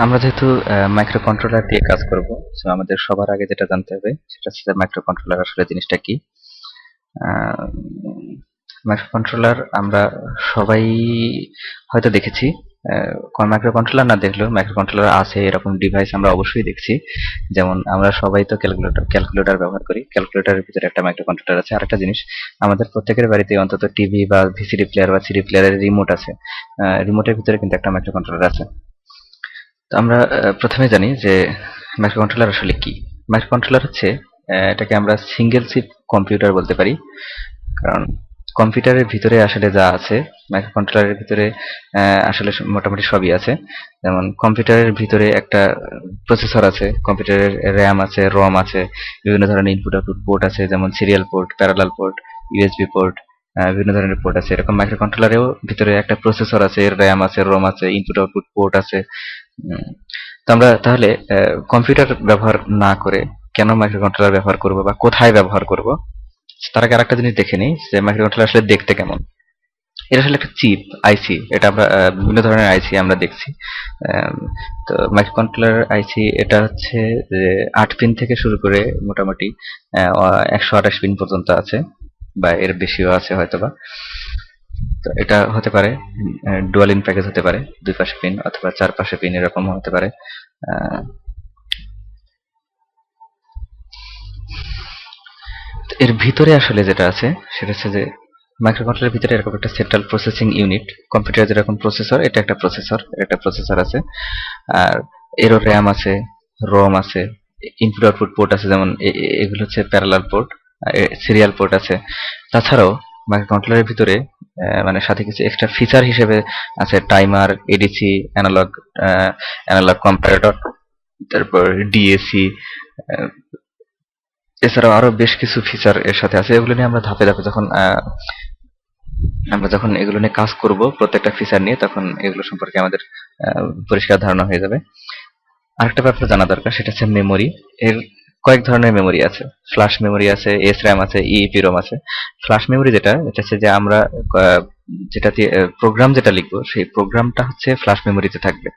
আমরা যেহেতু micro controller দিয়ে কাজ করব, সো আমাদের সবার আগে যেটা জানতে হবে সেটা হচ্ছে মাইক্রো কন্ট্রোলার আসলে জিনিসটা কি। মাইক্রো কন্ট্রোলার আমরা সবাই হয়তো দেখেছি। মাইক্রো কন্ট্রোলার না দেখলেও মাইক্রো কন্ট্রোলার আছে এরকম ডিভাইস আমরা অবশ্যই দেখছি। যেমন আমরা সবাই তো ক্যালকুলেটর ব্যবহার করি। ক্যালকুলেটরের ভিতরে একটা মাইক্রো কন্ট্রোলার আছে। আরেকটা জিনিস, আমাদের প্রত্যেকের বাড়িতে অন্তত টিভি বা ভিসিডি প্লেয়ার বা সিডি প্লেয়ারের রিমোট আছে। রিমোটের ভিতরে কিন্তু একটা মাইক্রো কন্ট্রোলার আছে। তো আমরা প্রথমে জানি যে মাইক্রো কন্ট্রোলার আসলে কি। মাইক্রো কন্ট্রোলার হচ্ছে, এটাকে আমরা সিঙ্গেল চিপ কম্পিউটার বলতে পারি। কারণ কম্পিউটারের ভিতরে আসলে যা আছে, মাইক্রো কন্ট্রোলারের ভিতরে আসলে মোটামুটি সবই আছে। যেমন কম্পিউটারের ভিতরে একটা প্রসেসর আছে, কম্পিউটারের র্যাম আছে, রম আছে, বিভিন্ন ধরনের ইনপুট আউটপুট পোর্ট আছে, যেমন serial port, parallel port, USB port, বিভিন্ন ধরনের পোর্ট আছে। এরকম মাইক্রো কন্ট্রোলারেও ভিতরে একটা প্রসেসর আছে, র্যাম আছে, রম আছে, ইনপুট আউটপুট পোর্ট আছে। তো আমরা তাহলে কম্পিউটার ব্যবহার না করে কেন মাইক্রো কন্ট্রোলার ব্যবহার করব বা কোথায় ব্যবহার করব, তার আগে আরেকটা জিনিস দেখে নিই যে মাইক্রো কন্ট্রোলার আসলে দেখতে কেমন। এটা আসলে একটা চিপ আইসি। এটা আমরা বিভিন্ন ধরনের আইসি আমরা দেখছি। তো মাইক্রো কন্ট্রোলার আইসি এটা হচ্ছে যে 8 পিন থেকে শুরু করে মোটামুটি 128 পিন পর্যন্ত আছে, বা এর বেশিও আছে হয়তোবা। তো এটা হতে পারে ডুয়াল ইন প্যাকেজ, হতে পারে 2 পাশে পিন অথবা 4 পাশে পিন, এরকম হতে পারে। এর ভিতরে আসলে যেটা আছে সেটা হচ্ছে যে মাইক্রো কন্ট্রোলারের ভিতরে এরকম একটা সেন্ট্রাল প্রসেসিং ইউনিট। কম্পিউটার যেরকম প্রসেসর, এটা একটা প্রসেসর আছে। আর এরও র্যাম আছে, রম আছে, ইনপুট আউটপুট পোর্ট আছে, যেমন এগুলো হচ্ছে প্যারালাল পোর্ট, সিরিয়াল পোর্ট আছে। তাছাড়াও মাইক্রো কন্ট্রোলারের ভিতরে মানে সাথে কিছু এক্সট্রা ফিচার হিসেবে আছে টাইমার, এডিসি, অ্যানালগ কম্পারেটর, তারপর ডিএসি, এছাড়াও আরো বেশ কিছু ফিচার এর সাথে আছে। এগুলো নিয়ে আমরা ধাপে ধাপে যখন এগুলো নিয়ে কাজ করব প্রত্যেকটা ফিচার নিয়ে, তখন এগুলো সম্পর্কে আমাদের পরিষ্কার ধারণা হয়ে যাবে। আরেকটা ব্যাপার জানা দরকার, সেটা হচ্ছে মেমোরি। এর কয়েক ধরনের মেমোরি আছে। ফ্ল্যাশ মেমোরি আছে, এসআরএম আছে, ইইপিরোম আছে। ফ্ল্যাশ মেমোরি এটা হচ্ছে যে আমরা যেটা দিয়ে প্রোগ্রাম যেটা লিখবো, সেই প্রোগ্রামটা হচ্ছে ফ্ল্যাশ মেমোরিতে থাকবে।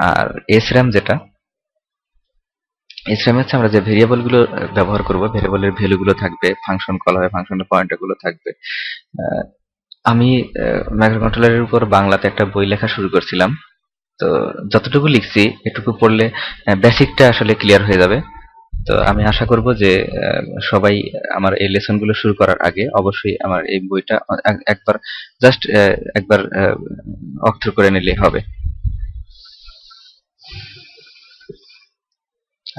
আর এসআরএম হচ্ছে আমরা যে ভেরিয়েবল গুলো ব্যবহার করব, ভেরিয়েবলের ভ্যালু গুলো থাকবে, ফাংশন কল হয়, ফাংশনের পয়েন্টার গুলো থাকবে। আমি মাইক্রো কন্ট্রোলারের উপর বাংলাতে একটা বই লেখা শুরু করছিলাম। তো যতটুকু লিখছি এটুকু পড়লে বেসিকটা আসলে ক্লিয়ার হয়ে যাবে। তো আমি আশা করব যে সবাই আমার এই লেসন গুলো শুরু করার আগে অবশ্যই আমার এই বইটা একবার জাস্ট একবার অর্থ করে নিলে হবে।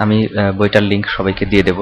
আমি বইটার লিংক সবাইকে দিয়ে দেব।